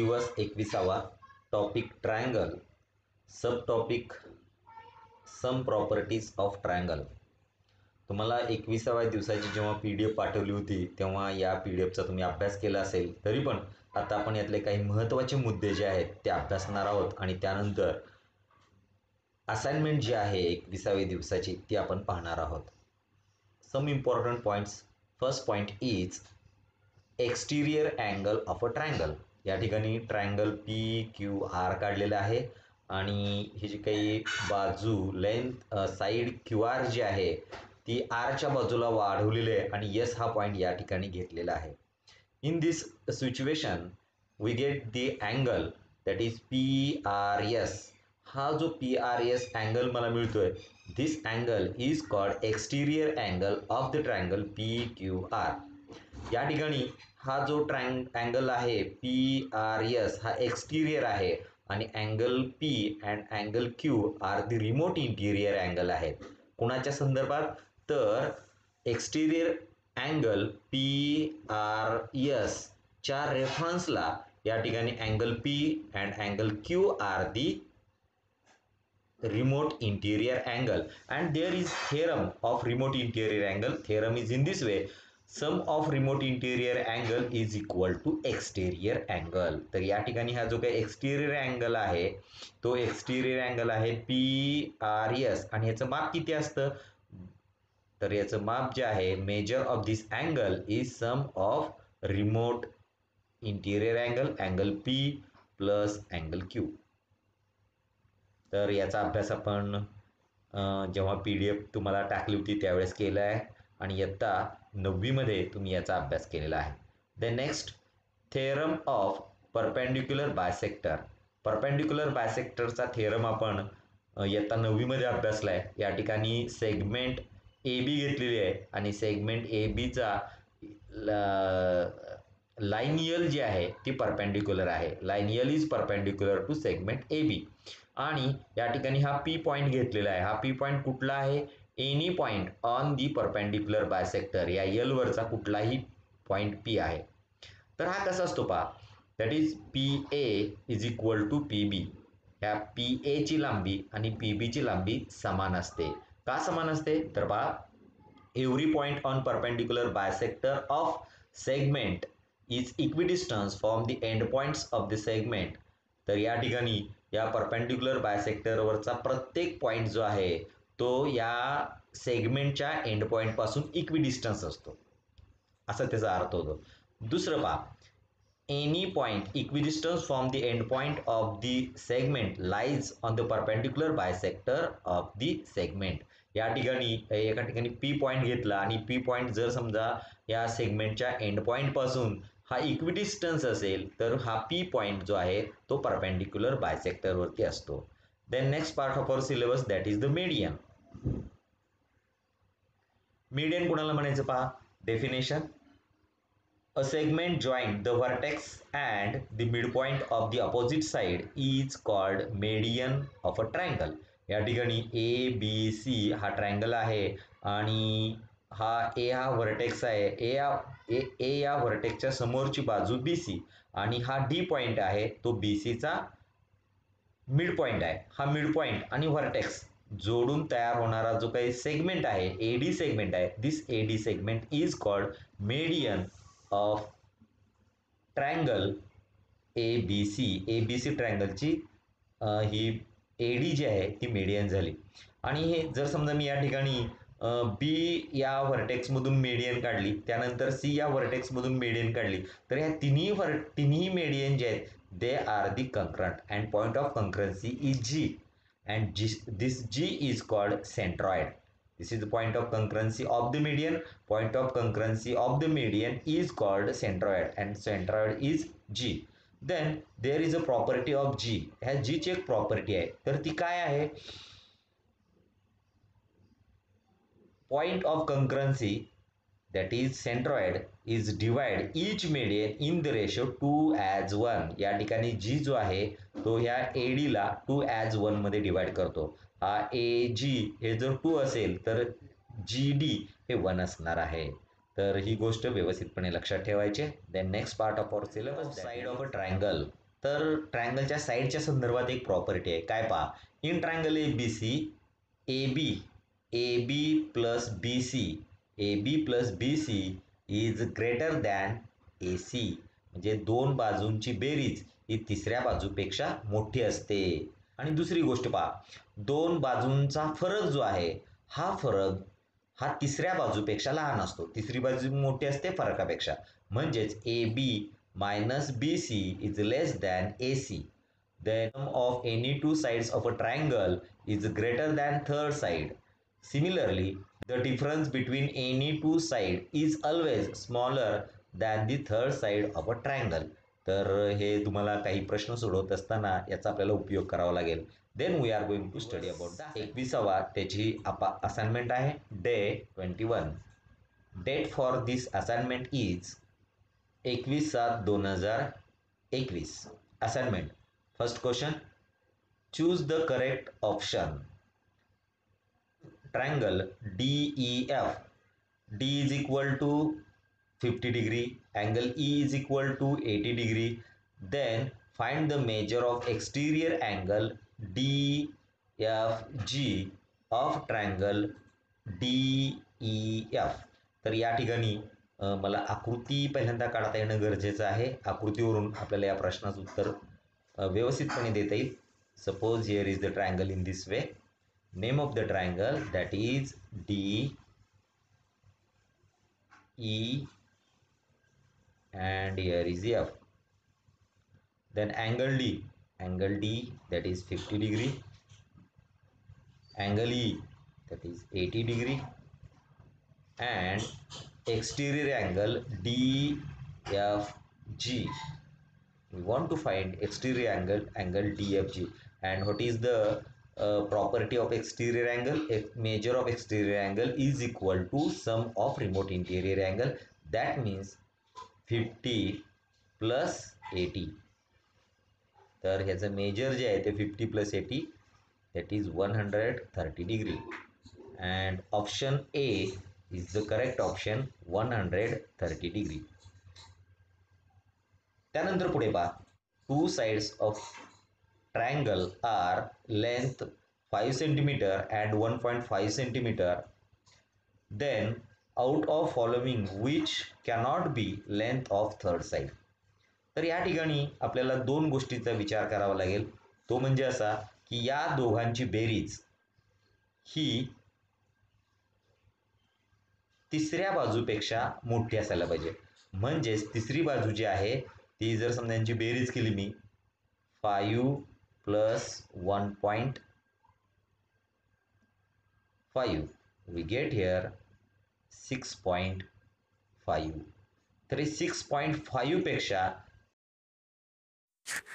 दिवस 21वा. Topic triangle. Subtopic some properties of triangle. तुम्हाला 21व्या दिवसाची जेव्हा PDF पाठवली होती तेव्हा या PDFचा तुम्ही अभ्यास केला असेल. तरी पण आता आपण यातले काही महत्त्वाचे मुद्दे जे आहेत ते अभ्यासणार आहोत आणि त्यानंतर असाइनमेंट जी आहे 21व्या दिवसाची ती आपण पाहणार आहोत. Some important points. First point is exterior angle of a triangle. या ठिकाणी ट्रायंगल PQR काढलेलं आहे आणि ही जी काही बाजू लेंथ साईड QR जी आहे ती Rच्या बाजूला वाढवलेली आहे आणि S हा पॉईंट या ठिकाणी घेतलेला आहे. In this situation we get the angle that is PRS. हा जो PRS अँगल मला मिळतोय, this angle is called exterior angle of the triangle PQR. या ठिकाणी हा जो अँगल आहे PRS हा एक्सटिरियर आहे आणि angle P and angle Q are the remote interior angle आहेत. कोणाच्या संदर्भात? तर एक्सटिरियर अँगल PRS च्या रेफरन्सला या ठिकाणी angle P and angle Q are the remote interior angle, and there is theorem of remote interior angle. Theorem is in this way: sum of remote interior angle is equal to exterior angle. तर या ठिकाणी हा जो काही एक्सटिरियर angle आहे तो एक्सटिरियर angle आहे PRS आणि याचं माप किती असतं? तर याचं माप जे आहे measure of this angle is sum of remote interior angle, angle P plus angle Q. तर याचा अभ्यास आपण जेव्हा PDF तुम्हाला टाकली होती त्यावेळेस केला आहे आणि इयत्ता 9वीमध्ये तुम्ही याचा अभ्यास केलेला आहे. The next theorem of perpendicular bisector. Perpendicular बायसेक्टरचा थेरम आपण इयत्ता 9वीमध्ये अभ्यासला आहे. या ठिकाणी सेगमेंट AB घेतलेली आहे आणि सेगमेंट ABचा लाईन यल जी आहे ती परपेंडिक्युलर आहे. Line l is perpendicular to segment AB आणि या ठिकाणी हा P पॉईंट घेतलेला आहे. हा P पॉईंट कुठला आहे? Any point on the perpendicular bisector. या यल वरचा कुठलाही पॉईंट P आहे. तर हा कसा असतो पहा, that is PA is equal to PB. ह्या PA ची लांबी आणि PB ची लांबी समान असते. का समान असते? तर पहा, every point on perpendicular bisector of segment is equidistance from the end points of the segment. तर या ठिकाणी या परपेंडिक्युलर बायसेक्टरवरचा प्रत्येक पॉईंट जो आहे तो या सेगमेंटच्या एंड पॉईंटपासून इक्विडिस्टन्स असतो, असा त्याचा अर्थ होतो. दुसरं पहा, any point equidistance from the end point of the segment lies on the perpendicular bisector of the segment. या ठिकाणी एका ठिकाणी P पॉईंट घेतला आणि P पॉईंट जर समजा या सेगमेंटच्या एंड पॉईंटपासून हा इक्विडिस्टन्स असेल तर हा P पॉईंट जो आहे तो परपेंडिक्युलर बायसेक्टरवरती असतो. Then next part of our syllabus that is the median. Median कोणाला म्हणायचं पहा, definition: a segment join the vertex and the midpoint of the opposite side is called median of a triangle. या ठिकाणी ABC हा triangle आहे आणि हा A हा व्हर्टेक्स आहे. A या व्हर्टेक्सच्या समोरची बाजू BC आणि हा D पॉईंट आहे तो BCचा मिड पॉईंट आहे. हा मिड पॉईंट आणि व्हर्टेक्स जोडून तयार होणारा जो काही सेगमेंट आहे AD सेगमेंट आहे. This AD segment is called median of triangle ABC. ABC ट्रायंगलची ही AD जी आहे ती मेडियन झाली. आणि हे जर समजा मी या ठिकाणी B या व्हर्टेक्समधून मेडियन काढली, त्यानंतर C या व्हर्टेक्समधून मेडियन काढली, तर ह्या तिन्ही मेडियन जे आहेत they are the concurrent and point of concurrency is G and this G is called centroid. This is the point of concurrency of the median. Point of concurrency of the median is called centroid and centroid is G. Then there is a property of G. ह्या G ची एक property आहे. तर ती काय आहे? Point of concurrency that is centroid is divide each median in the ratio 2:1. या ठिकाणी G जो आहे तो ह्या AD ला 2:1 मध्ये डिवाइड करतो. हा AG हे जर 2 असेल तर GD हे 1 असणार आहे. तर ही गोष्ट व्यवस्थितपणे लक्षात ठेवायची. Then next part of our syllabus, side of a triangle. तर ट्रायंगलच्या साईडच्या संदर्भात एक प्रॉपर्टी आहे. काय पहा, in triangle ABC, AB plus BC is greater than AC. म्हणजे दोन बाजूंची बेरीज ही तिसऱ्या बाजूपेक्षा मोठी असते. आणि दुसरी गोष्ट पहा, दोन बाजूंचा फरक जो आहे हा फरक हा तिसऱ्या बाजूपेक्षा लहान असतो. तिसरी बाजू मोठी असते फरकापेक्षा. म्हणजेच AB minus BC is less than AC. The sum of any two sides of a triangle is greater than third side. Similarly, the difference between any two side is always smaller than the third side of a triangle. तर हे तुम्हाला काही प्रश्न सोडवत असताना याचा आपल्याला उपयोग करावा लागेल. Then we are going to study about the 21वा त्याची असाइनमेंट आहे. Day 21. Date for this assignment is 21/7/2021. Assignment. First question, choose the correct option. Triangle DEF, D is equal to 50 degree, angle E is equal to 80 degree. Then find the measure of exterior angle DFG of triangle DEF. तर या ठिकाणी मला आकृती पहिल्यांदा काढता येणं गरजेचं आहे. आकृतीवरून आपल्याला या प्रश्नाचं उत्तर व्यवस्थितपणे देता येईल. Suppose here is the triangle in this way. Name of the triangle, that is DEF, and here is F. Then angle D, that is 50 degree, angle E, that is 80 degree, and exterior angle DFG. We want to find exterior angle DFG. And what is the property of exterior angle? Measure of exterior angle is equal to sum of remote interior angle. That means 50 plus 80. तर ह्याचं major जे आहे ते 50 plus 80, that is 130 degree. And option A is the correct option, 130 degree. त्यानंतर पुढे पहा, two sides of triangle are length 5 cm and 1.5 cm. Then out of following which cannot be length of third side. तर या ठिकाणी आपल्याला दोन गोष्टीचा विचार करावा लागेल. तो म्हणजे असा की या दोघांची बेरीज ही तिसऱ्या बाजूपेक्षा मोठी असायला पाहिजे. म्हणजेच तिसरी बाजू जी आहे ती जर समजा यांची बेरीज केली मी 5 plus 1.5, we get here 6.5. तर 6.5 पेक्षा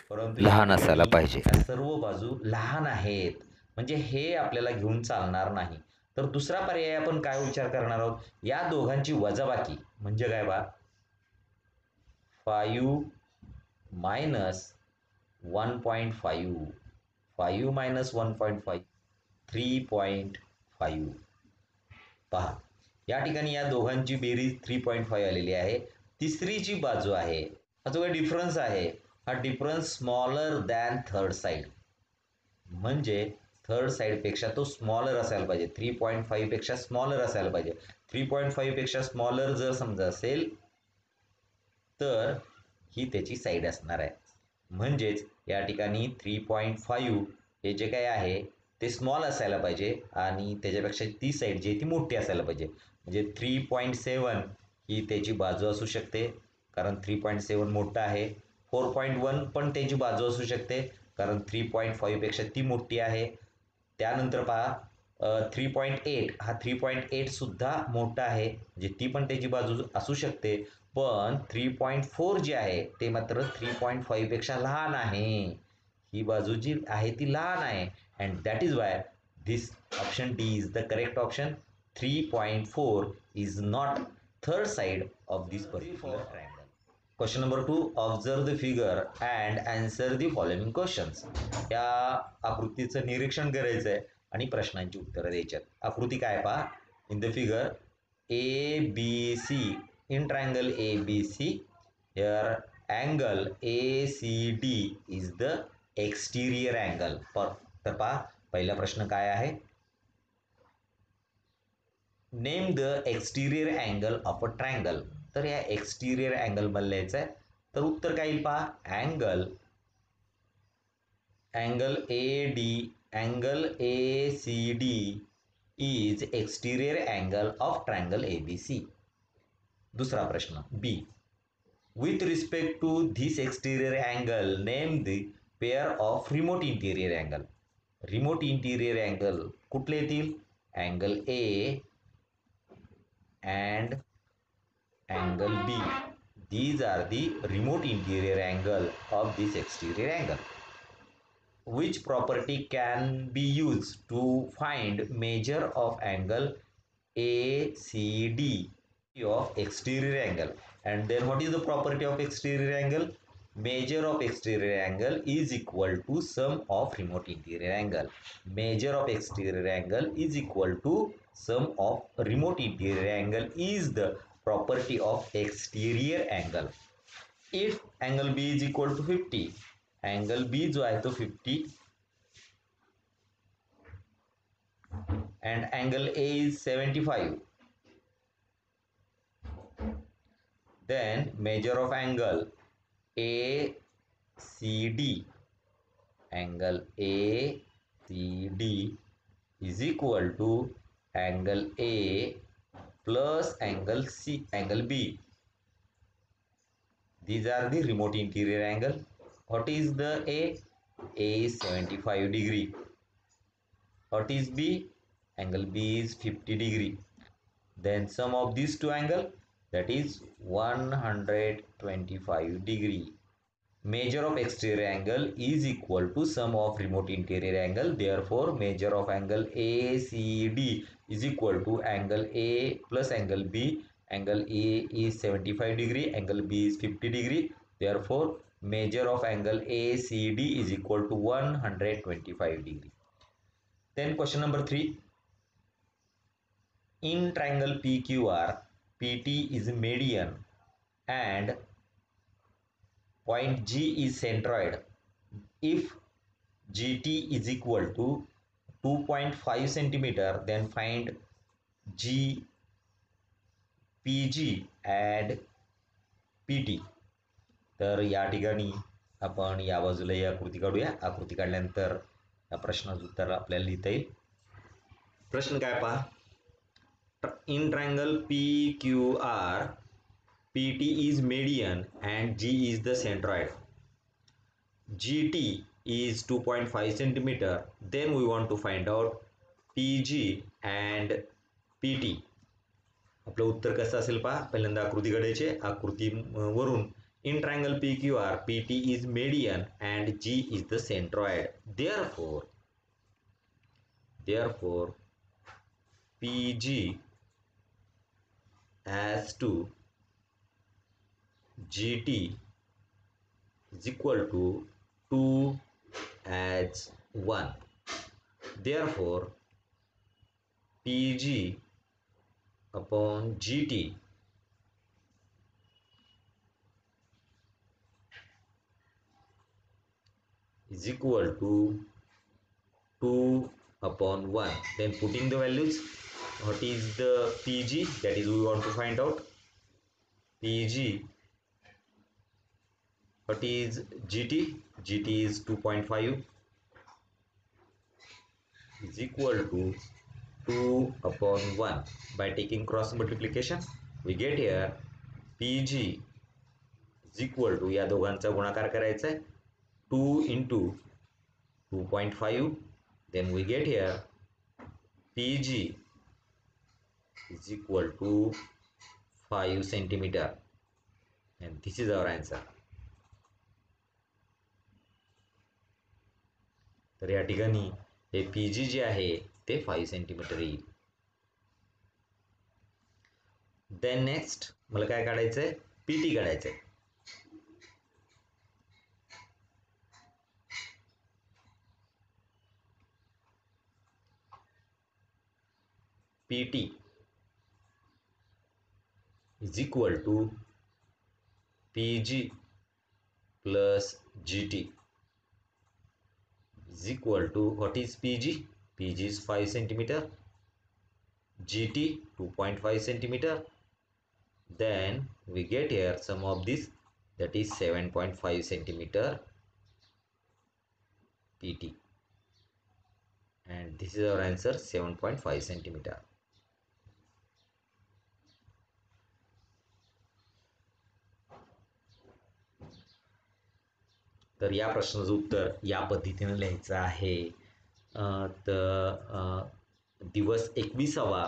परंतु लहान असायला पाहिजे. या सर्व बाजू लहान आहेत. म्हणजे हे आपल्याला घेऊन चालणार नाही. तर दुसरा पर्याय आपण काय विचार करणार आहोत, या दोघांची वजाबाकी म्हणजे काय बा, 5 minus 1.5, 5 minus 1.5, 3.5. पहा, या ठिकाणी या दोघांची बेरीज 3.5 आलेली आहे. तिसरी जी बाजू आहे हा जो काही डिफरन्स आहे हा difference smaller than third side. म्हणजे थर्ड साईडपेक्षा तो स्मॉलर असायला पाहिजे. 3.5 पेक्षा स्मॉलर असायला पाहिजे. 3.5 पेक्षा स्मॉलर जर समजा असेल तर ही त्याची साईड असणार आहे. म्हणजेच या ठिकाणी 3.5 हे जे काही आहे ते स्मॉल असायला पाहिजे आणि त्याच्यापेक्षा ती साईड जी आहे ती मोठी असायला पाहिजे. म्हणजे 3.7 ही त्याची बाजू असू शकते कारण 3.7 मोठा आहे. 4.1 पण त्याची बाजू असू शकते कारण 3.5 पेक्षा ती मोठी आहे. त्यानंतर पहा 3.8 हा 3.8 सुद्धा मोठा आहे म्हणजे ती पण त्याची बाजू असू शकते. पण 3.4 जे आहे ते मात्र 3.5 पेक्षा लहान आहे. ही बाजू जी आहे ती लहान आहे. And that is why this option D is the correct option. 3.4 is not third side of this particular triangle. Question number 2, observe the figure and answer the following questions. या आकृतीचं निरीक्षण करायचं आहे आणि प्रश्नांची उत्तरं द्यायची आहेत. आकृती काय पहा, in the figure ABC, in triangle ABC, here angle ACD is the exterior angle. तर पहा पहिला प्रश्न काय आहे, name the exterior angle of a triangle. तर या एक्सटिरियर अँगल मला लिहायचं आहे. तर उत्तर काय येईल पहा, angle ACD is exterior angle of triangle ABC. दुसरा प्रश्न B, with respect to this exterior angle name the pair of remote interior angle. Remote interior angle कुठले येतील, अँगल A and angle B. These are the remote interior angle of this exterior angle. Which property can be used to find measure of angle ACD of exterior angle? And then what is the property of exterior angle? Measure of exterior angle is equal to sum of remote interior angle. Measure of exterior angle is equal to sum of remote interior angle is the property of exterior angle. If angle B is equal to 50, angle B जो आहे तो 50 and angle A is 75, then measure of angle ACD, angle ACD is equal to angle A plus angle B. These are the remote interior angle. What is the A? A is 75 degree. What is B? Angle B is 50 degree. Then sum of these two angle, that is 125 degree. Measure of exterior angle is equal to sum of remote interior angle. Therefore, measure of angle ACD is equal to angle A plus angle B. Angle A is 75 degree, angle B is 50 degree. Therefore, measure of angle ACD is equal to 125 degree. Then question number 3. In triangle PQR, PT is median and point G is centroid. If GT is equal to 2.5 centimeter, then find PG and PT. तर या ठिकाणी आपण या बाजूला ही आकृती काढूया. आकृती काढल्यानंतर या प्रश्नाचं उत्तर आपल्याला लिहिता येईल. प्रश्न काय पहा, in triangle PQR, PT is median and G is the centroid. GT is 2.5 centimeter. Then we want to find out PG and PT. आपलं उत्तर कसं असेल पहा, पहिल्यांदा आकृती काढायची. आकृतीवरून in triangle PQR, PT is median and G is the centroid. Therefore PG as to GT is equal to 2 as 1. Therefore PG upon GT is equal to 2 upon 1. Then putting the values, what is the PG, that is we want to find out PG. What is GT? GT is 2.5 is equal to 2 upon 1. By taking cross multiplication, we get here PG is equal to, या दोघांचा गुणाकार करायचा आहे, 2 into 2.5. Then we get here PG is equal to 5 centimeter, and this is our answer. तर या ठिकाणी हे PG जे आहे ते 5 सेंटीमीटर येईल. देन नेक्स्ट मला काय काढायचंय, PT काढायचंय. PT is equal to PG plus GT is equal to, what is PG? PG is 5 centimeter, GT 2.5 centimeter. Then we get here sum of this, that is 7.5 centimeter PT, and this is our answer, 7.5 centimeter. तर या प्रश्नाचं उत्तर या पद्धतीने लिहायचं आहे. दिवस 21वा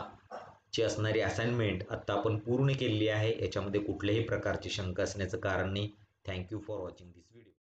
ची असणारी असाइनमेंट आत्ता आपण पूर्ण केलेली आहे. याच्यामध्ये कुठल्याही प्रकारची शंका असण्याचं कारण नाही. Thank you for watching this video.